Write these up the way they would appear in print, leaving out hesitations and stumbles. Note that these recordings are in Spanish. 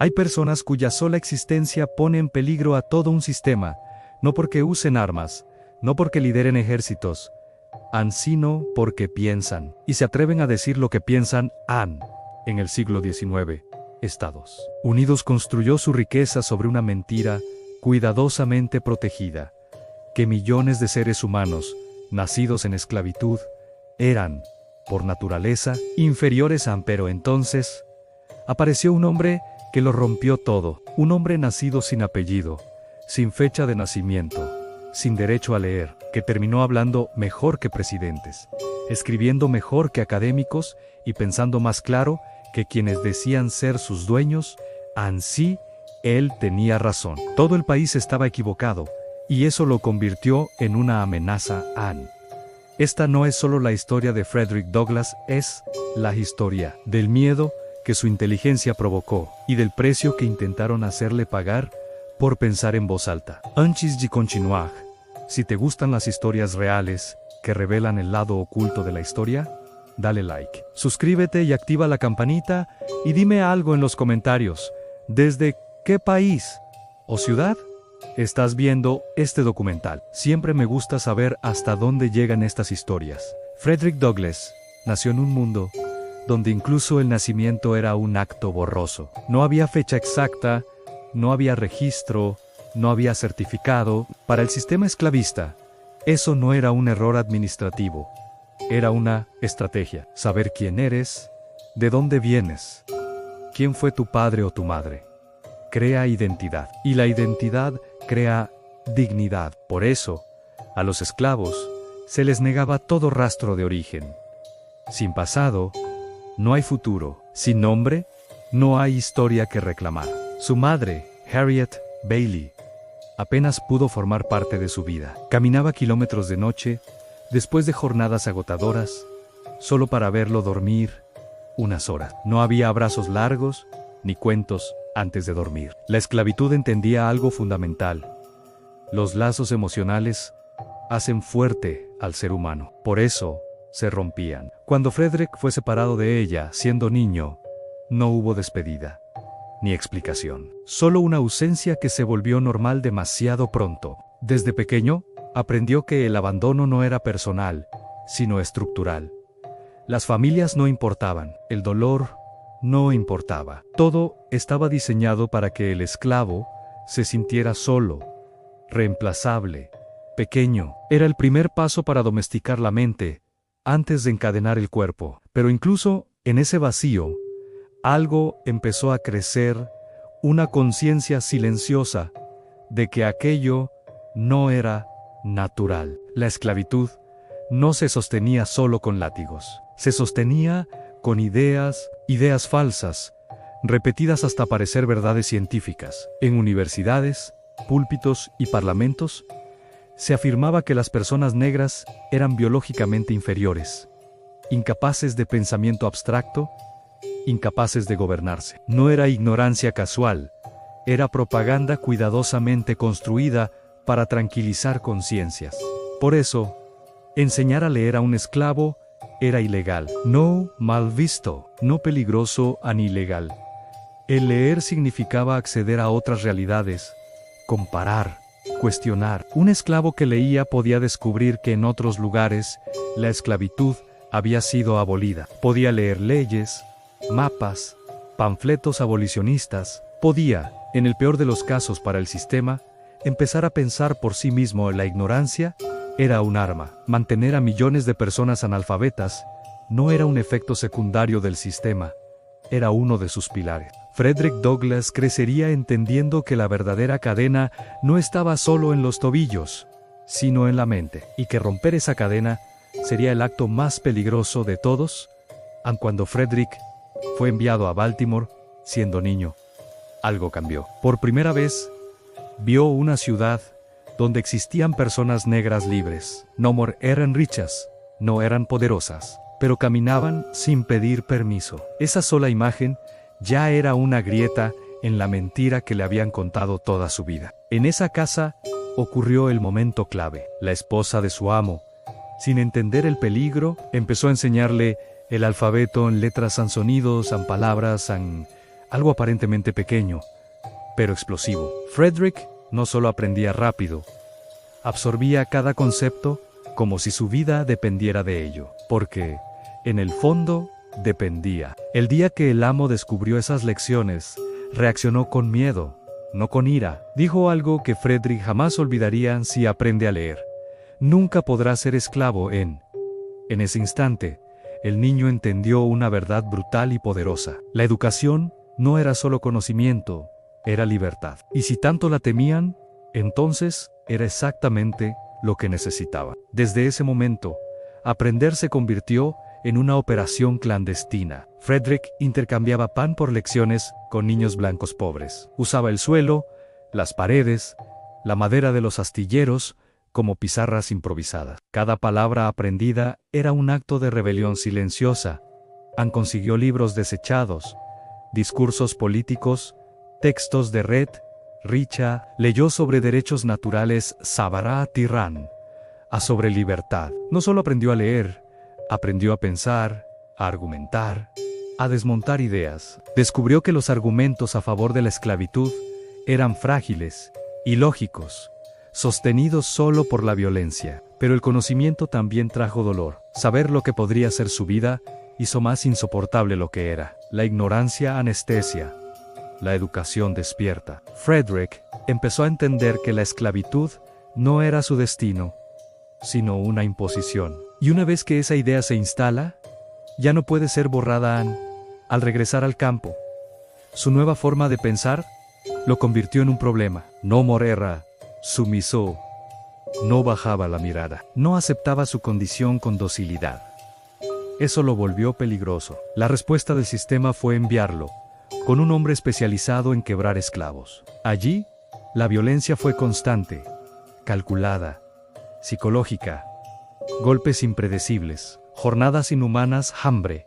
Hay personas cuya sola existencia pone en peligro a todo un sistema, no porque usen armas, no porque lideren ejércitos, sino porque piensan, y se atreven a decir lo que piensan. En el siglo XIX, Estados Unidos construyó su riqueza sobre una mentira cuidadosamente protegida, que millones de seres humanos, nacidos en esclavitud, eran, por naturaleza, inferiores a. Pero entonces, apareció un hombre que lo rompió todo, un hombre nacido sin apellido, sin fecha de nacimiento, sin derecho a leer, que terminó hablando mejor que presidentes, escribiendo mejor que académicos y pensando más claro que quienes decían ser sus dueños. Ansí, él tenía razón. Todo el país estaba equivocado, y eso lo convirtió en una amenaza. Esta no es solo la historia de Frederick Douglass, es la historia del miedo que su inteligencia provocó y del precio que intentaron hacerle pagar por pensar en voz alta. Antes de continuar, si te gustan las historias reales que revelan el lado oculto de la historia, dale like, suscríbete y activa la campanita y dime algo en los comentarios. ¿Desde qué país o ciudad estás viendo este documental? Siempre me gusta saber hasta dónde llegan estas historias. Frederick Douglass nació en un mundo donde incluso el nacimiento era un acto borroso. No había fecha exacta, no había registro, no había certificado. Para el sistema esclavista, eso no era un error administrativo, era una estrategia. Saber quién eres, de dónde vienes, quién fue tu padre o tu madre, crea identidad. Y la identidad crea dignidad. Por eso, a los esclavos se les negaba todo rastro de origen. Sin pasado, no hay futuro. Sin nombre, no hay historia que reclamar. Su madre, Harriet Bailey, apenas pudo formar parte de su vida. Caminaba kilómetros de noche, después de jornadas agotadoras, solo para verlo dormir unas horas. No había abrazos largos, ni cuentos antes de dormir. La esclavitud entendía algo fundamental. Los lazos emocionales hacen fuerte al ser humano. Por eso, se rompían. Cuando Frederick fue separado de ella, siendo niño, no hubo despedida, ni explicación. Solo una ausencia que se volvió normal demasiado pronto. Desde pequeño, aprendió que el abandono no era personal, sino estructural. Las familias no importaban, el dolor no importaba. Todo estaba diseñado para que el esclavo se sintiera solo, reemplazable, pequeño. Era el primer paso para domesticar la mente, antes de encadenar el cuerpo. Pero incluso en ese vacío, algo empezó a crecer, una conciencia silenciosa de que aquello no era natural. La esclavitud no se sostenía solo con látigos, se sostenía con ideas falsas, repetidas hasta parecer verdades científicas. En universidades, púlpitos y parlamentos, se afirmaba que las personas negras eran biológicamente inferiores, incapaces de pensamiento abstracto, incapaces de gobernarse. No era ignorancia casual, era propaganda cuidadosamente construida para tranquilizar conciencias. Por eso, enseñar a leer a un esclavo era ilegal, no mal visto, no peligroso ni ilegal. El leer significaba acceder a otras realidades, comparar, cuestionar. Un esclavo que leía podía descubrir que en otros lugares la esclavitud había sido abolida. Podía leer leyes, mapas, panfletos abolicionistas. Podía, en el peor de los casos para el sistema, empezar a pensar por sí mismo. La ignorancia era un arma. Mantener a millones de personas analfabetas no era un efecto secundario del sistema, era uno de sus pilares. Frederick Douglass crecería entendiendo que la verdadera cadena no estaba solo en los tobillos, sino en la mente, y que romper esa cadena sería el acto más peligroso de todos. Cuando Frederick fue enviado a Baltimore, siendo niño, algo cambió. Por primera vez, vio una ciudad donde existían personas negras libres. No eran ricas, no eran poderosas, pero caminaban sin pedir permiso. Esa sola imagen ya era una grieta en la mentira que le habían contado toda su vida. En esa casa ocurrió el momento clave. La esposa de su amo, sin entender el peligro, empezó a enseñarle el alfabeto en letras, en sonidos, en palabras, en algo aparentemente pequeño, pero explosivo. Frederick no solo aprendía rápido, absorbía cada concepto como si su vida dependiera de ello, porque, en el fondo, dependía. El día que el amo descubrió esas lecciones, reaccionó con miedo, no con ira. Dijo algo que Frederick jamás olvidaría: si aprende a leer, nunca podrá ser esclavo. En ese instante, el niño entendió una verdad brutal y poderosa. La educación no era solo conocimiento, era libertad. Y si tanto la temían, entonces era exactamente lo que necesitaba. Desde ese momento, aprender se convirtió en una operación clandestina. Frederick intercambiaba pan por lecciones con niños blancos pobres. Usaba el suelo, las paredes, la madera de los astilleros como pizarras improvisadas. Cada palabra aprendida era un acto de rebelión silenciosa. Anne consiguió libros desechados, discursos políticos, textos de Red, Richa, leyó sobre derechos naturales Sabara Tirán, sobre libertad. No solo aprendió a leer, aprendió a pensar, a argumentar, a desmontar ideas. Descubrió que los argumentos a favor de la esclavitud eran frágiles, ilógicos, sostenidos solo por la violencia. Pero el conocimiento también trajo dolor. Saber lo que podría ser su vida hizo más insoportable lo que era. La ignorancia anestesia, la educación despierta. Frederick empezó a entender que la esclavitud no era su destino, sino una imposición. Y una vez que esa idea se instala, ya no puede ser borrada. Anne, al regresar al campo, su nueva forma de pensar lo convirtió en un problema. No morera, sumiso, no bajaba la mirada, no aceptaba su condición con docilidad. Eso lo volvió peligroso. La respuesta del sistema fue enviarlo con un hombre especializado en quebrar esclavos. Allí, la violencia fue constante, calculada, psicológica, golpes impredecibles, jornadas inhumanas, hambre.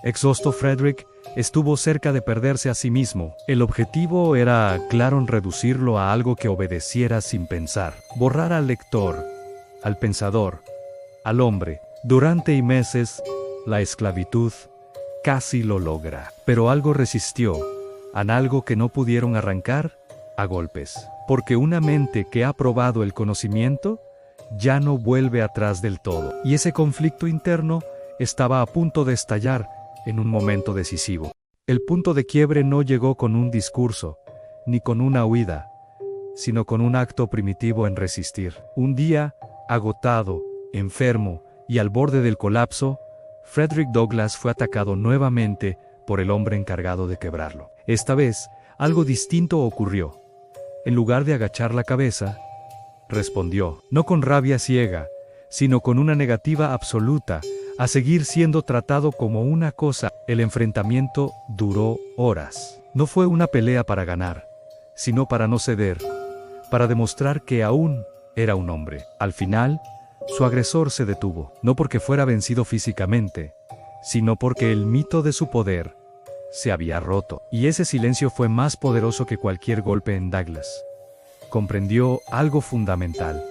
Exhausto, Frederick estuvo cerca de perderse a sí mismo. El objetivo era, claro, reducirlo a algo que obedeciera sin pensar. Borrar al lector, al pensador, al hombre. Durante meses, la esclavitud casi lo logra. Pero algo resistió, algo que no pudieron arrancar, a golpes. Porque una mente que ha probado el conocimiento ya no vuelve atrás del todo. Y ese conflicto interno estaba a punto de estallar en un momento decisivo. El punto de quiebre no llegó con un discurso, ni con una huida, sino con un acto primitivo en resistir. Un día, agotado, enfermo y al borde del colapso, Frederick Douglass fue atacado nuevamente por el hombre encargado de quebrarlo. Esta vez, algo distinto ocurrió. En lugar de agachar la cabeza, respondió, no con rabia ciega, sino con una negativa absoluta a seguir siendo tratado como una cosa. El enfrentamiento duró horas. No fue una pelea para ganar, sino para no ceder, para demostrar que aún era un hombre. Al final, su agresor se detuvo, no porque fuera vencido físicamente, sino porque el mito de su poder se había roto. Y ese silencio fue más poderoso que cualquier golpe en Douglass. Comprendió algo fundamental.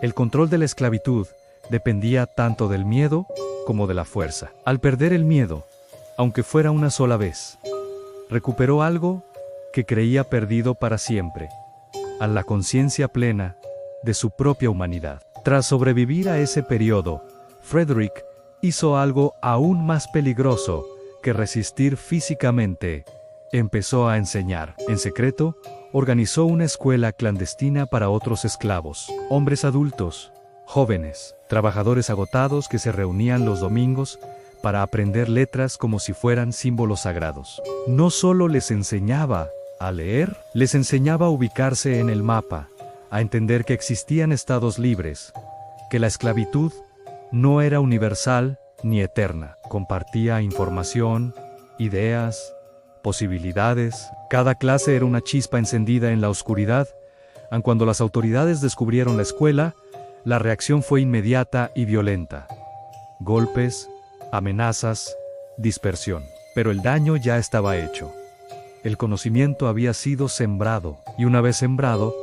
El control de la esclavitud dependía tanto del miedo como de la fuerza. Al perder el miedo, aunque fuera una sola vez, recuperó algo que creía perdido para siempre, a la conciencia plena de su propia humanidad. Tras sobrevivir a ese periodo, Frederick hizo algo aún más peligroso que resistir físicamente. Empezó a enseñar. En secreto, organizó una escuela clandestina para otros esclavos, hombres adultos, jóvenes, trabajadores agotados que se reunían los domingos para aprender letras como si fueran símbolos sagrados. No solo les enseñaba a leer, les enseñaba a ubicarse en el mapa, a entender que existían estados libres, que la esclavitud no era universal ni eterna. Compartía información, ideas, posibilidades. Cada clase era una chispa encendida en la oscuridad. Aun cuando las autoridades descubrieron la escuela, la reacción fue inmediata y violenta. Golpes, amenazas, dispersión. Pero el daño ya estaba hecho. El conocimiento había sido sembrado, y una vez sembrado,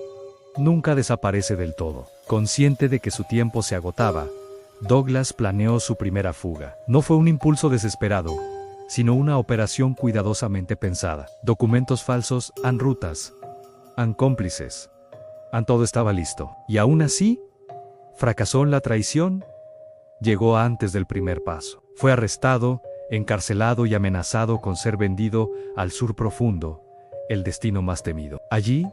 nunca desaparece del todo. Consciente de que su tiempo se agotaba, Douglass planeó su primera fuga. No fue un impulso desesperado, sino una operación cuidadosamente pensada. Documentos falsos, han rutas, han cómplices, han todo estaba listo. Y aún así, fracasó en la traición, llegó antes del primer paso. Fue arrestado, encarcelado y amenazado con ser vendido al sur profundo, el destino más temido. Allí,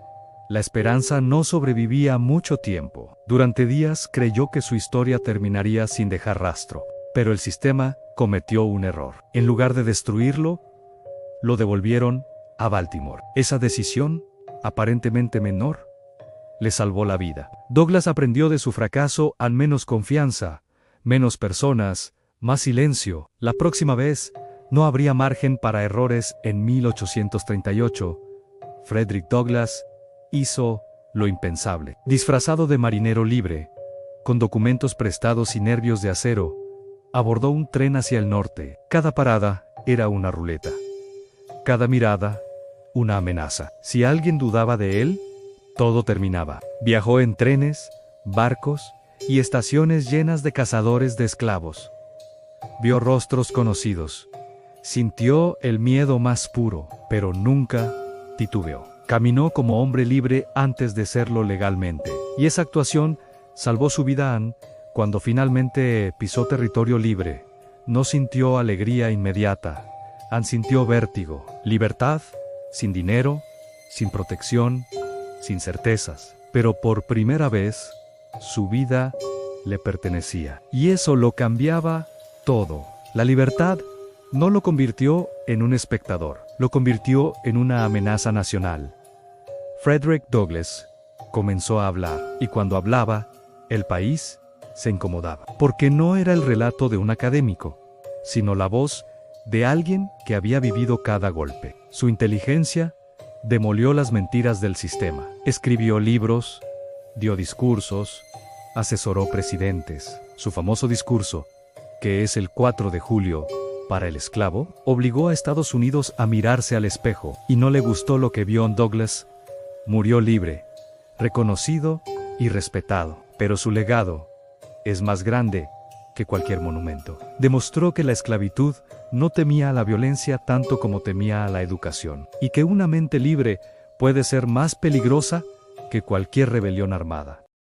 la esperanza no sobrevivía mucho tiempo. Durante días creyó que su historia terminaría sin dejar rastro. Pero el sistema cometió un error. En lugar de destruirlo, lo devolvieron a Baltimore. Esa decisión, aparentemente menor, le salvó la vida. Douglas aprendió de su fracaso al menos confianza, menos personas, más silencio. La próxima vez, no habría margen para errores. En 1838, Frederick Douglass hizo lo impensable. Disfrazado de marinero libre, con documentos prestados y nervios de acero, abordó un tren hacia el norte. Cada parada era una ruleta. Cada mirada, una amenaza. Si alguien dudaba de él, todo terminaba. Viajó en trenes, barcos y estaciones llenas de cazadores de esclavos. Vio rostros conocidos. Sintió el miedo más puro, pero nunca titubeó. Caminó como hombre libre antes de serlo legalmente. Y esa actuación salvó su vida. Cuando finalmente pisó territorio libre, no sintió alegría inmediata. Sintió vértigo. Libertad, sin dinero, sin protección, sin certezas. Pero por primera vez, su vida le pertenecía. Y eso lo cambiaba todo. La libertad no lo convirtió en un espectador, lo convirtió en una amenaza nacional. Frederick Douglass comenzó a hablar, y cuando hablaba, el país se incomodaba, porque no era el relato de un académico, sino la voz de alguien que había vivido cada golpe. Su inteligencia demolió las mentiras del sistema. Escribió libros, dio discursos, asesoró presidentes. Su famoso discurso, que es el 4 de julio, para el esclavo, obligó a Estados Unidos a mirarse al espejo, y no le gustó lo que vio en Douglass. Murió libre, reconocido y respetado, pero su legado es más grande que cualquier monumento. Demostró que la esclavitud no temía a la violencia tanto como temía a la educación, y que una mente libre puede ser más peligrosa que cualquier rebelión armada.